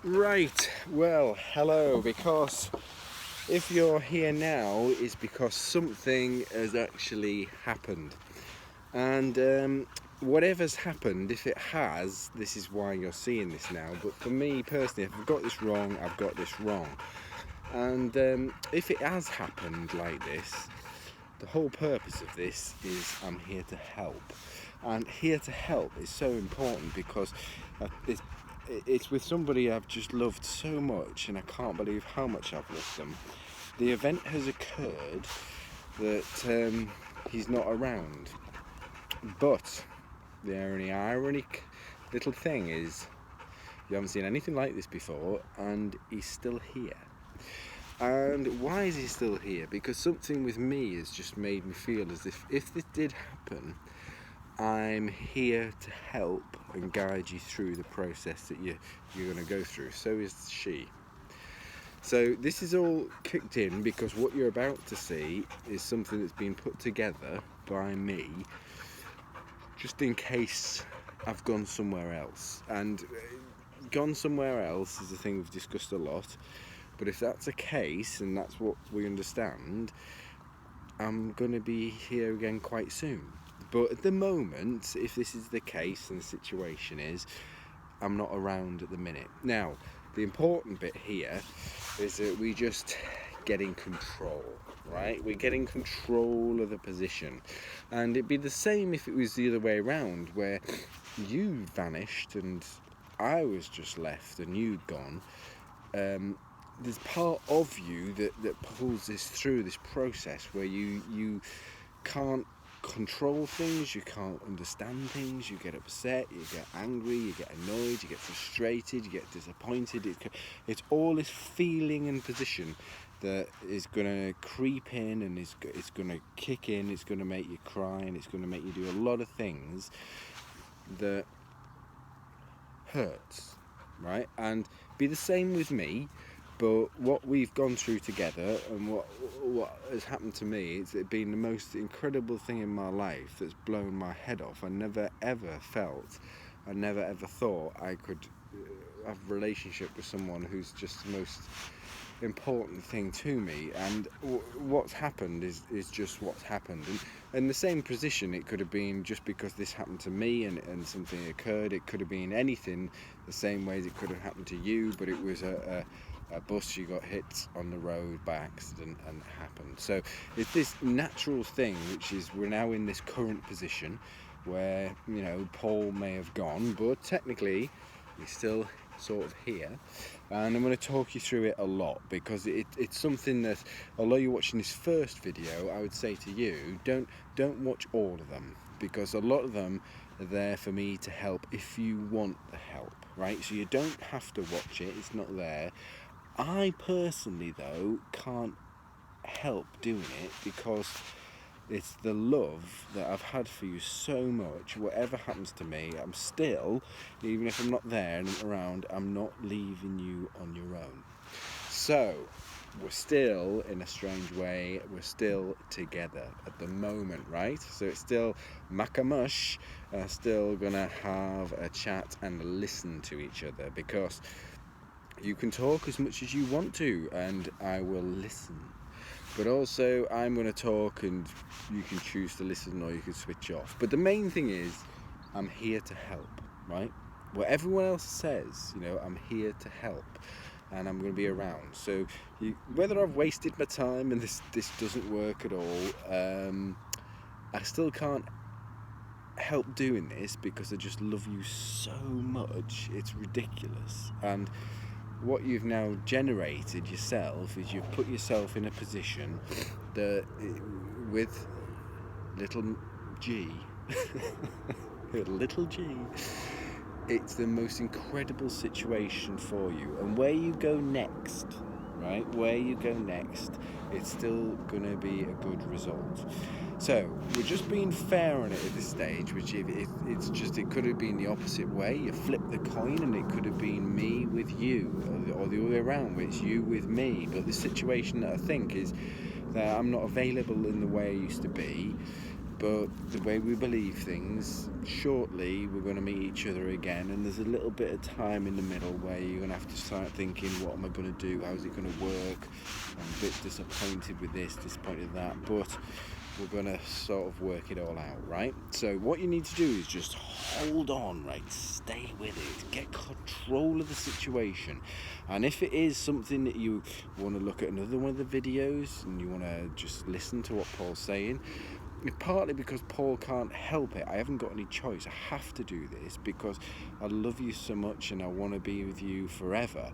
Right, well, hello, because if you're here now, it's because something has actually happened. And whatever's happened, if it has, this is why you're seeing this now. But for me personally, if I've got this wrong, I've got this wrong. And if it has happened like this, the whole purpose of this is I'm here to help. And here to help is so important because it's with somebody I've just loved so much, and I can't believe how much I've loved them. The event has occurred that he's not around. But the ironic little thing is, you haven't seen anything like this before, and he's still here. And why is he still here? Because something with me has just made me feel as if this did happen, I'm here to help and guide you through the process that you're going to go through. So is she. So this is all kicked in because what you're about to see is something that's been put together by me just in case I've gone somewhere else. And gone somewhere else is a thing we've discussed a lot. But if that's the case, and that's what we understand, I'm going to be here again quite soon. But at the moment, if this is the case and the situation is, I'm not around at the minute. Now, the important bit here is that we just get in control, right? We're getting control of the position. And it'd be the same if it was the other way around, where you vanished and I was just left and you'd gone. There's part of you that pulls this through this process where you can't control things, you can't understand things, you get upset, you get angry, you get annoyed, you get frustrated, you get disappointed. It's all this feeling and position that is going to creep in and it's going to kick in, it's going to make you cry, and it's going to make you do a lot of things that hurts, right? And be the same with me. But what we've gone through together and what has happened to me, it's been the most incredible thing in my life that's blown my head off. I never ever thought I could have a relationship with someone who's just the most important thing to me. And what's happened is just what's happened. And in the same position, it could have been just because this happened to me and something occurred. It could have been anything the same way as it could have happened to you, but it was a bus you got hit on the road by accident and it happened. So it's this natural thing, which is we're now in this current position where, Paul may have gone, but technically we're still sort of here. And I'm going to talk you through it a lot because it's something that, although you're watching this first video, I would say to you, don't watch all of them, because a lot of them are there for me to help if you want the help, right? So you don't have to watch it, it's not there. I personally, though, can't help doing it because it's the love that I've had for you so much. Whatever happens to me, I'm still, even if I'm not there and I'm around, I'm not leaving you on your own. So we're still, in a strange way, we're still together at the moment, right? So it's still Macca mush, still gonna have a chat and listen to each other, because you can talk as much as you want to and I will listen. But also I'm going to talk and you can choose to listen or you can switch off. But the main thing is I'm here to help, right? What everyone else says, I'm here to help and I'm going to be around. So whether I've wasted my time and this doesn't work at all, I still can't help doing this because I just love you so much. It's ridiculous. And what you've now generated yourself is you've put yourself in a position that with little g little g, it's the most incredible situation for you. And where you go next, right, it's still gonna be a good result. So we're just being fair on it at this stage, which it's just, it could have been the opposite way. You flip the coin and it could have been me with you, or the other way around, where it's you with me. But the situation that I think is that I'm not available in the way I used to be, but the way we believe things, shortly we're going to meet each other again, and there's a little bit of time in the middle where you're going to have to start thinking, what am I going to do, how's it going to work? I'm a bit disappointed with this, disappointed with that, but we're going to sort of work it all out, right? So what you need to do is just hold on, right? Stay with it, get control of the situation. And if it is something that you want to look at another one of the videos and you want to just listen to what Paul's saying, partly because Paul can't help it, I haven't got any choice, I have to do this because I love you so much and I want to be with you forever.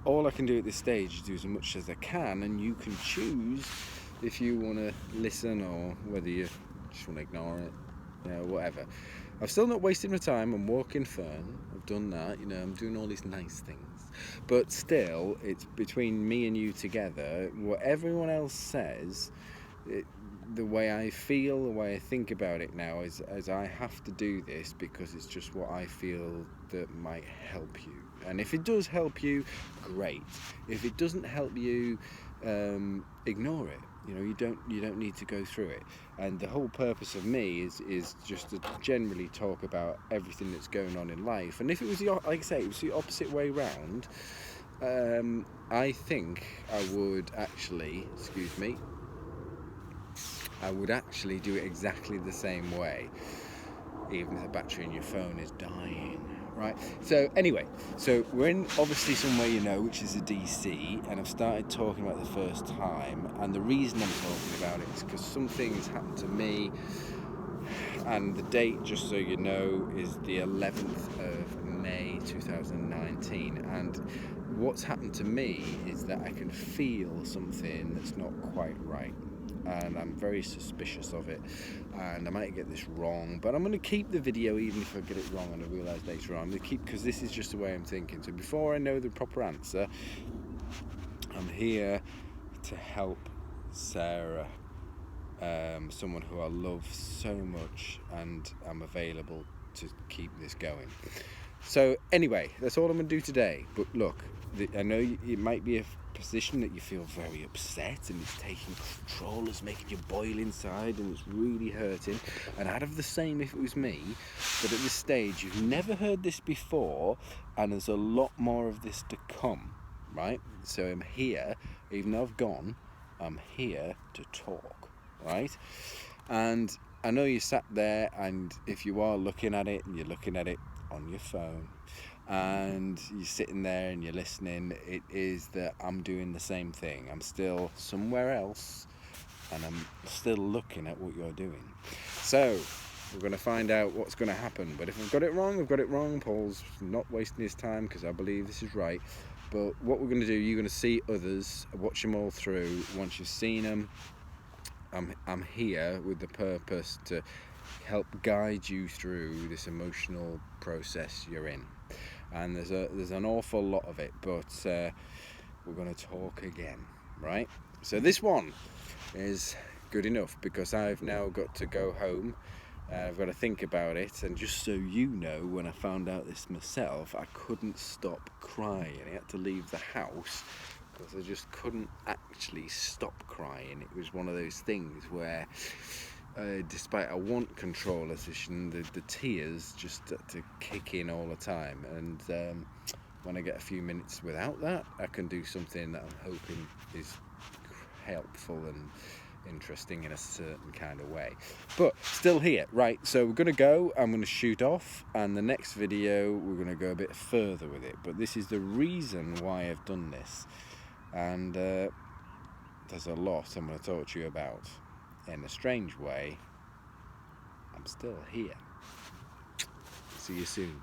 All I can do at this stage is do as much as I can, and you can choose if you want to listen or whether you just want to ignore it, whatever. I've still not wasted my time. I'm walking fern, I've done that, I'm doing all these nice things, but still it's between me and you together. What everyone else says, the way I feel, the way I think about it now is I have to do this because it's just what I feel that might help you. And if it does help you, great. If it doesn't help you, ignore it. You don't need to go through it. And the whole purpose of me is just to generally talk about everything that's going on in life. And if it was like I say, it was the opposite way round, I think I would actually, I would actually do it exactly the same way, even if the battery in your phone is dying, right? So anyway, we're in obviously somewhere which is a DC, and I've started talking about the first time, and the reason I'm talking about it is because something has happened to me, and the date, just so you know, is the 11th of May 2019, and what's happened to me is that I can feel something that's not quite right, and I'm very suspicious of it, and I might get this wrong, but I'm going to keep the video even if I get it wrong and I realise later on. I'm going to keep, because this is just the way I'm thinking. So before I know the proper answer, I'm here to help Sarah, someone who I love so much, and I'm available to keep this going. So anyway, that's all I'm going to do today. But look, I know it might be a position that you feel very upset and it's taking control, it's making you boil inside and it's really hurting, and I'd have the same if it was me. But at this stage, you've never heard this before, and there's a lot more of this to come, right? So I'm here, even though I've gone, I'm here to talk, right? And I know you sat there, and if you are looking at it, and you're looking at it on your phone, and you're sitting there and you're listening, it is that I'm doing the same thing. I'm still somewhere else, and I'm still looking at what you're doing. So we're going to find out what's going to happen. But if I've got it wrong, I've got it wrong. Paul's not wasting his time because I believe this is right. But what we're going to do, you're going to see others, watch them all through. Once you've seen them, I'm here with the purpose to help guide you through this emotional process you're in. And there's an awful lot of it, but we're going to talk again, right? So this one is good enough because I've now got to go home. I've got to think about it, and just so you know, when I found out this myself, I couldn't stop crying. I had to leave the house because I just couldn't actually stop crying. It was one of those things where despite I want control position, the tears just to kick in all the time, and when I get a few minutes without that, I can do something that I'm hoping is helpful and interesting in a certain kind of way. But still here, right? So we're going to go, I'm going to shoot off, and the next video we're going to go a bit further with it, but this is the reason why I've done this, and there's a lot I'm going to talk to you about. In a strange way, I'm still here. See you soon.